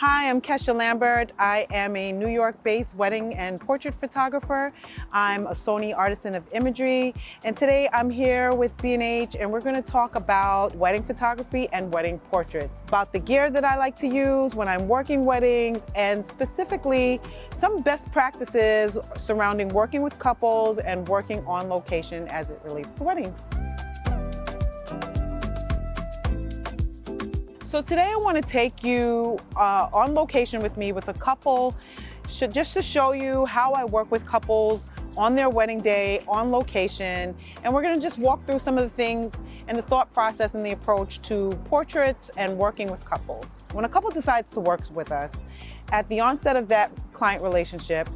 Hi, I'm Kesha Lambert. I am a New York-based wedding and portrait photographer. I'm a Sony Artisan of Imagery, and today I'm here with B&H, and we're going to talk about wedding photography and wedding portraits, about the gear that I like to use when I'm working weddings, and specifically some best practices surrounding working with couples and working on location as it relates to weddings. So today I want to take you on location with me with a couple, just to show you how I work with couples on their wedding day, on location, and we're going to just walk through some of the things and the thought process and the approach to portraits and working with couples. When a couple decides to work with us, at the onset of that client relationship,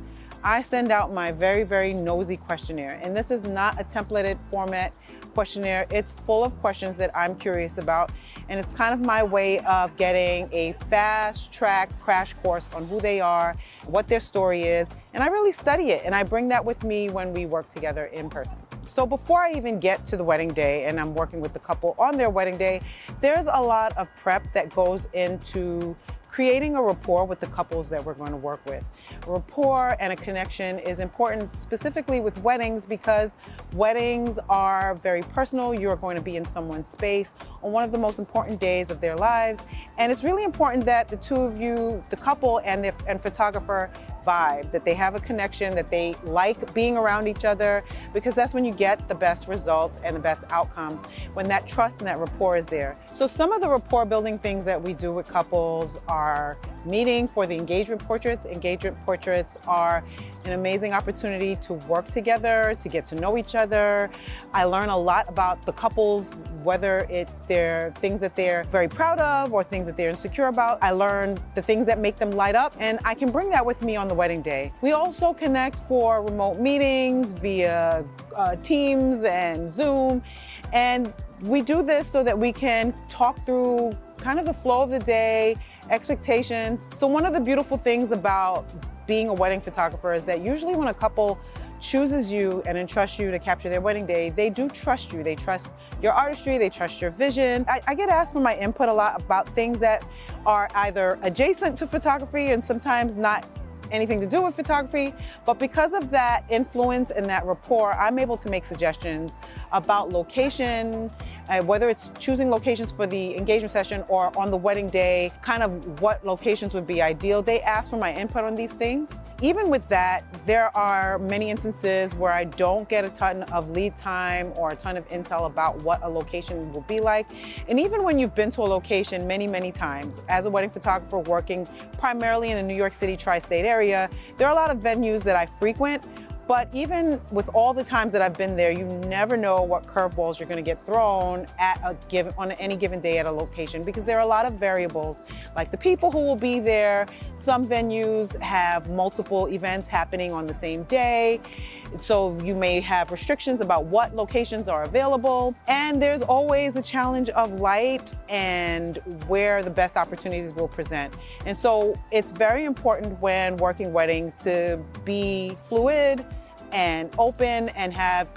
I send out my very, very nosy questionnaire, and this is not a templated format questionnaire. It's full of questions that I'm curious about, and it's kind of my way of getting a fast-track crash course on who they are, what their story is, and I really study it, and I bring that with me when we work together in person. So before I even get to the wedding day and I'm working with the couple on their wedding day, there's a lot of prep that goes into creating a rapport with the couples that we're going to work with. A rapport and a connection is important specifically with weddings because weddings are very personal. You're going to be in someone's space on one of the most important days of their lives. And it's really important that the two of you, the couple and the photographer, vibe, that they have a connection, that they like being around each other, because that's when you get the best results and the best outcome, when that trust and that rapport is there. So some of the rapport building things that we do with couples are meeting for the engagement portraits. Engagement portraits are an amazing opportunity to work together, to get to know each other. I learn a lot about the couples, whether it's their things that they're very proud of or things that they're insecure about. I learn the things that make them light up, and I can bring that with me on the wedding day. We also connect for remote meetings via Teams and Zoom, and we do this so that we can talk through kind of the flow of the day, expectations. So one of the beautiful things about being a wedding photographer is that usually when a couple chooses you and entrusts you to capture their wedding day, they do trust you. They trust your artistry, they trust your vision. I get asked for my input a lot about things that are either adjacent to photography and sometimes not anything to do with photography, but because of that influence and that rapport, I'm able to make suggestions about location, whether it's choosing locations for the engagement session or on the wedding day, kind of what locations would be ideal. They ask for my input on these things. Even with that, there are many instances where I don't get a ton of lead time or a ton of intel about what a location will be like. And even when you've been to a location many, many times, as a wedding photographer working primarily in the New York City tri-state area, there are a lot of venues that I frequent. But even with all the times that I've been there, you never know what curveballs you're going to get thrown on any given day at a location, because there are a lot of variables, like the people who will be there. Some venues have multiple events happening on the same day, so you may have restrictions about what locations are available. And there's always the challenge of light and where the best opportunities will present. And so it's very important when working weddings to be fluid and open and have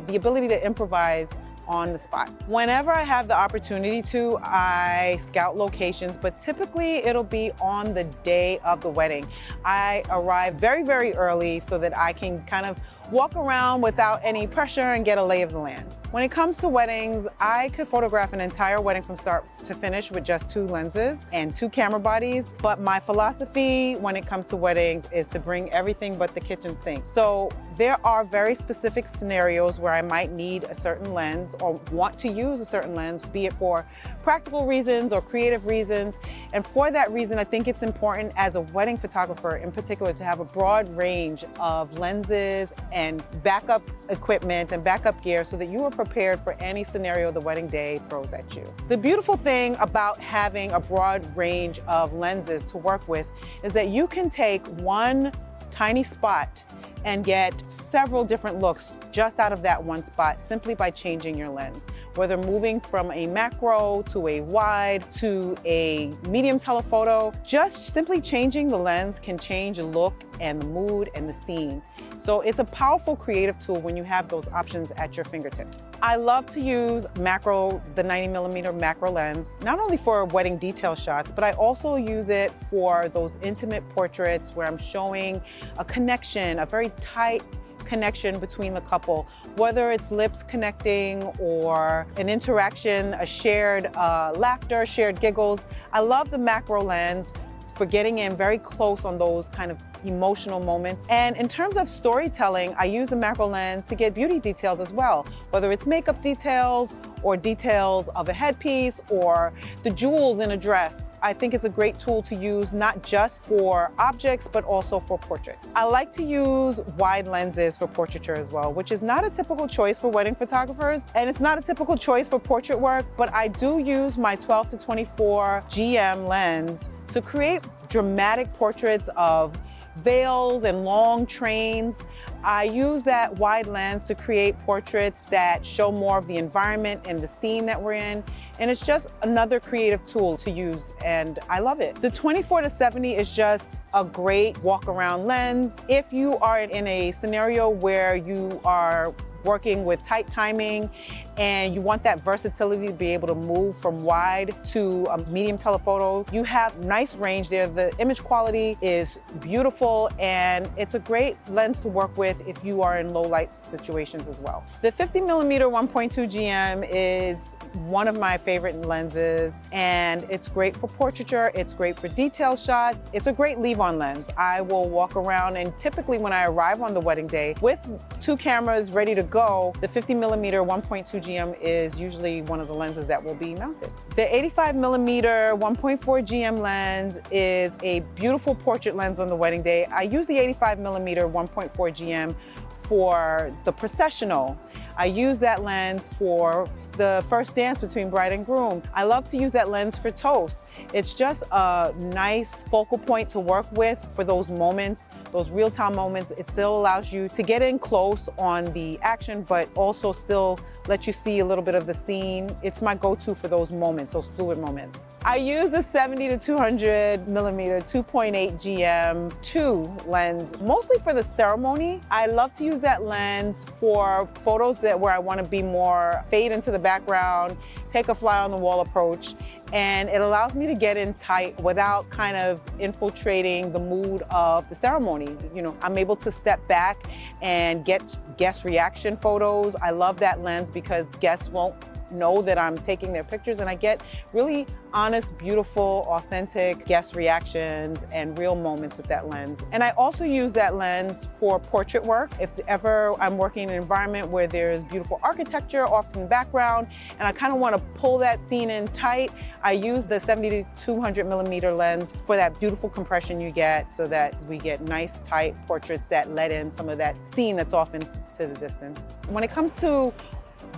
the ability to improvise on the spot. Whenever I have the opportunity to, I scout locations, but typically it'll be on the day of the wedding. I arrive very, very early so that I can kind of walk around without any pressure and get a lay of the land. When it comes to weddings, I could photograph an entire wedding from start to finish with just 2 lenses and 2 camera bodies, but my philosophy when it comes to weddings is to bring everything but the kitchen sink. So there are very specific scenarios where I might need a certain lens or want to use a certain lens, be it for practical reasons or creative reasons. And for that reason, I think it's important as a wedding photographer in particular to have a broad range of lenses and backup equipment and backup gear so that you are prepared for any scenario the wedding day throws at you. The beautiful thing about having a broad range of lenses to work with is that you can take one tiny spot and get several different looks just out of that one spot simply by changing your lens. whether moving from a macro to a wide to a medium telephoto. Just simply changing the lens can change the look and the mood and the scene. So it's a powerful creative tool when you have those options at your fingertips. I love to use macro, the 90mm macro lens, not only for wedding detail shots, but I also use it for those intimate portraits where I'm showing a connection, a very tight connection between the couple, whether it's lips connecting or an interaction, a shared laughter, shared giggles. I love the macro lens for getting in very close on those kind of emotional moments. And in terms of storytelling, I use the macro lens to get beauty details as well, whether it's makeup details or details of a headpiece or the jewels in a dress. I think it's a great tool to use not just for objects, but also for portrait. I like to use wide lenses for portraiture as well, which is not a typical choice for wedding photographers, and it's not a typical choice for portrait work, but I do use my 12 to 24 GM lens to create dramatic portraits of veils and long trains. I use that wide lens to create portraits that show more of the environment and the scene that we're in. And it's just another creative tool to use, and I love it. The 24 to 70 is just a great walk around lens. If you are in a scenario where you are working with tight timing and you want that versatility to be able to move from wide to a medium telephoto, you have nice range there. The image quality is beautiful, and it's a great lens to work with if you are in low light situations as well. The 50mm 1.2 GM is one of my favorite lenses, and it's great for portraiture, it's great for detail shots, it's a great leave-on lens. I will walk around, and typically when I arrive on the wedding day with two cameras ready to go, the 50mm 1.2 GM is usually one of the lenses that will be mounted. The 85mm 1.4 GM lens is a beautiful portrait lens on the wedding day. I use the 85mm 1.4 GM for the processional. I use that lens for the first dance between bride and groom. I love to use that lens for toast. It's just a nice focal point to work with for those moments, those real-time moments. It still allows you to get in close on the action, but also still let you see a little bit of the scene. It's my go-to for those moments, those fluid moments. I use the 70 to 200mm 2.8 GM 2 lens, mostly for the ceremony. I love to use that lens for photos where I want to be more fade into the background, take a fly on the wall approach, and it allows me to get in tight without kind of infiltrating the mood of the ceremony. You know, I'm able to step back and get guest reaction photos. I love that lens because guests won't know that I'm taking their pictures, and I get really honest, beautiful, authentic guest reactions and real moments with that lens. And I also use that lens for portrait work. If ever I'm working in an environment where there's beautiful architecture off in the background and I kind of want to pull that scene in tight, I use the 70 to 200mm lens for that beautiful compression you get, so that we get nice tight portraits that let in some of that scene that's off into the distance. When it comes to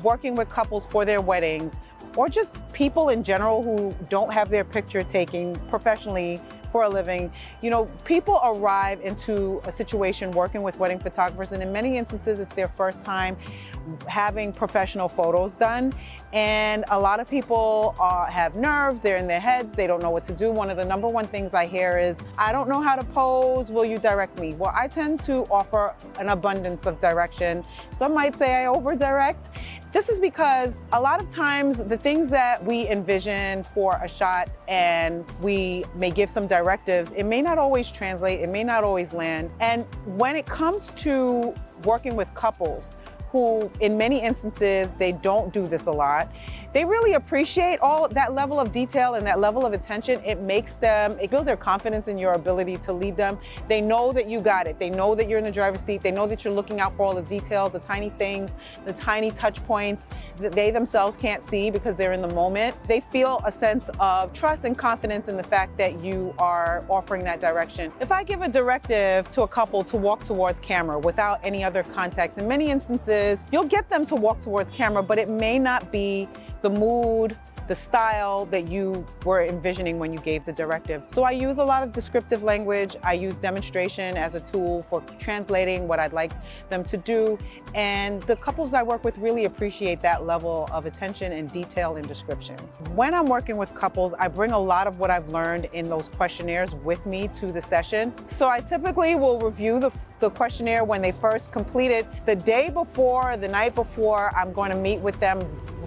working with couples for their weddings, or just people in general who don't have their picture taken professionally for a living, you know, people arrive into a situation working with wedding photographers, and in many instances it's their first time having professional photos done. And a lot of people have nerves, they're in their heads, they don't know what to do. One of the number one things I hear is, I don't know how to pose, will you direct me? Well, I tend to offer an abundance of direction. Some might say I over-direct. This is because a lot of times the things that we envision for a shot and we may give some directives, it may not always translate, it may not always land. And when it comes to working with couples who, in many instances, they don't do this a lot, they really appreciate all that level of detail and that level of attention. It builds their confidence in your ability to lead them. They know that you got it. They know that you're in the driver's seat. They know that you're looking out for all the details, the tiny things, the tiny touch points that they themselves can't see because they're in the moment. They feel a sense of trust and confidence in the fact that you are offering that direction. If I give a directive to a couple to walk towards camera without any other context, in many instances, you'll get them to walk towards camera, but it may not be the mood, the style that you were envisioning when you gave the directive. So I use a lot of descriptive language. I use demonstration as a tool for translating what I'd like them to do. And the couples I work with really appreciate that level of attention and detail and description. When I'm working with couples, I bring a lot of what I've learned in those questionnaires with me to the session. So I typically will review the questionnaire when they first complete it. The day before, the night before I'm going to meet with them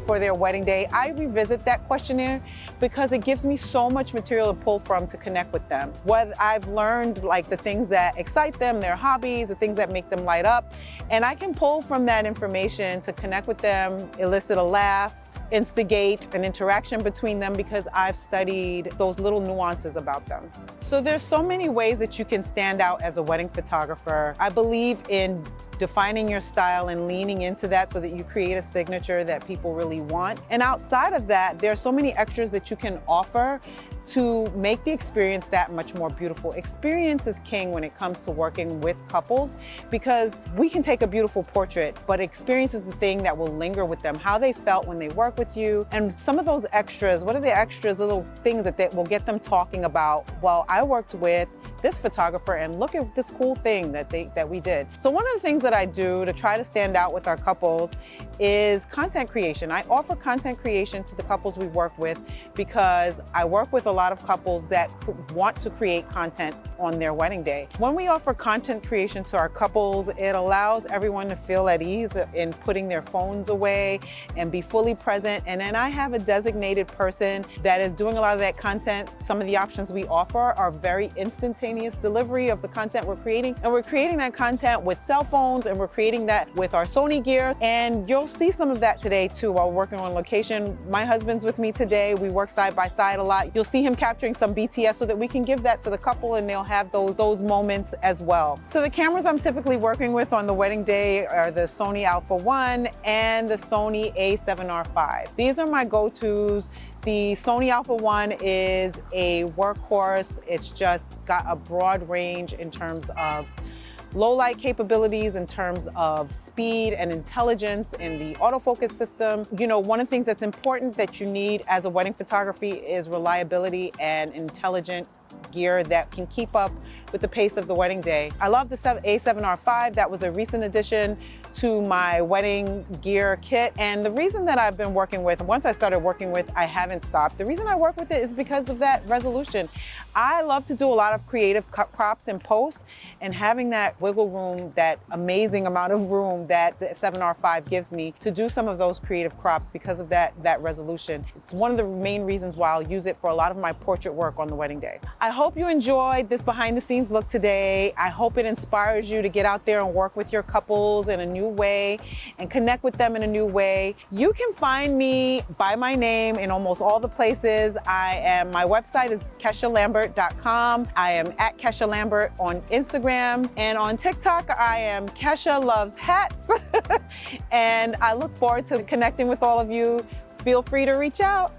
for their wedding day, I revisit that questionnaire because it gives me so much material to pull from to connect with them. What I've learned, like the things that excite them, their hobbies, the things that make them light up, and I can pull from that information to connect with them, elicit a laugh, instigate an interaction between them because I've studied those little nuances about them. So there's so many ways that you can stand out as a wedding photographer. I believe in defining your style and leaning into that so that you create a signature that people really want. And outside of that, there are so many extras that you can offer to make the experience that much more beautiful. Experience is king when it comes to working with couples because we can take a beautiful portrait, but experience is the thing that will linger with them, how they felt when they work with you. And some of those extras, what are the extras, little things that will get them talking about, well, I worked with this photographer and look at this cool thing that we did. So one of the things that I do to try to stand out with our couples is content creation. I offer content creation to the couples we work with because I work with a lot of couples that want to create content on their wedding day. When we offer content creation to our couples, it allows everyone to feel at ease in putting their phones away and be fully present. And then I have a designated person that is doing a lot of that content. Some of the options we offer are very instantaneous delivery of the content we're creating. And we're creating that content with cell phones and we're creating that with our Sony gear. And you'll see some of that today too while we're working on location. My husband's with me today. We work side by side a lot. You'll see him capturing some BTS so that we can give that to the couple and they'll have those moments as well. So the cameras I'm typically working with on the wedding day are the Sony Alpha 1 and the Sony A7R5. These are my go-tos. The Sony Alpha 1 is a workhorse. It's just got a broad range in terms of low light capabilities, in terms of speed and intelligence in the autofocus system. You know, one of the things that's important that you need as a wedding photography is reliability and intelligent gear that can keep up with the pace of the wedding day. I love the A7R5. That was a recent addition to my wedding gear kit. And the reason that I've been working with, once I started working with, I haven't stopped. The reason I work with it is because of that resolution. I love to do a lot of creative crops and posts, and having that wiggle room, that amazing amount of room that the 7R5 gives me to do some of those creative crops because of that resolution. It's one of the main reasons why I'll use it for a lot of my portrait work on the wedding day. I hope you enjoyed this behind the scenes look today. I hope it inspires you to get out there and work with your couples in a new way and connect with them in a new way. You can find me by my name in almost all the places. My website is KeshaLambert.com. I am at Kesha Lambert on Instagram, and on TikTok I am Kesha Loves Hats. And I look forward to connecting with all of you. Feel free to reach out.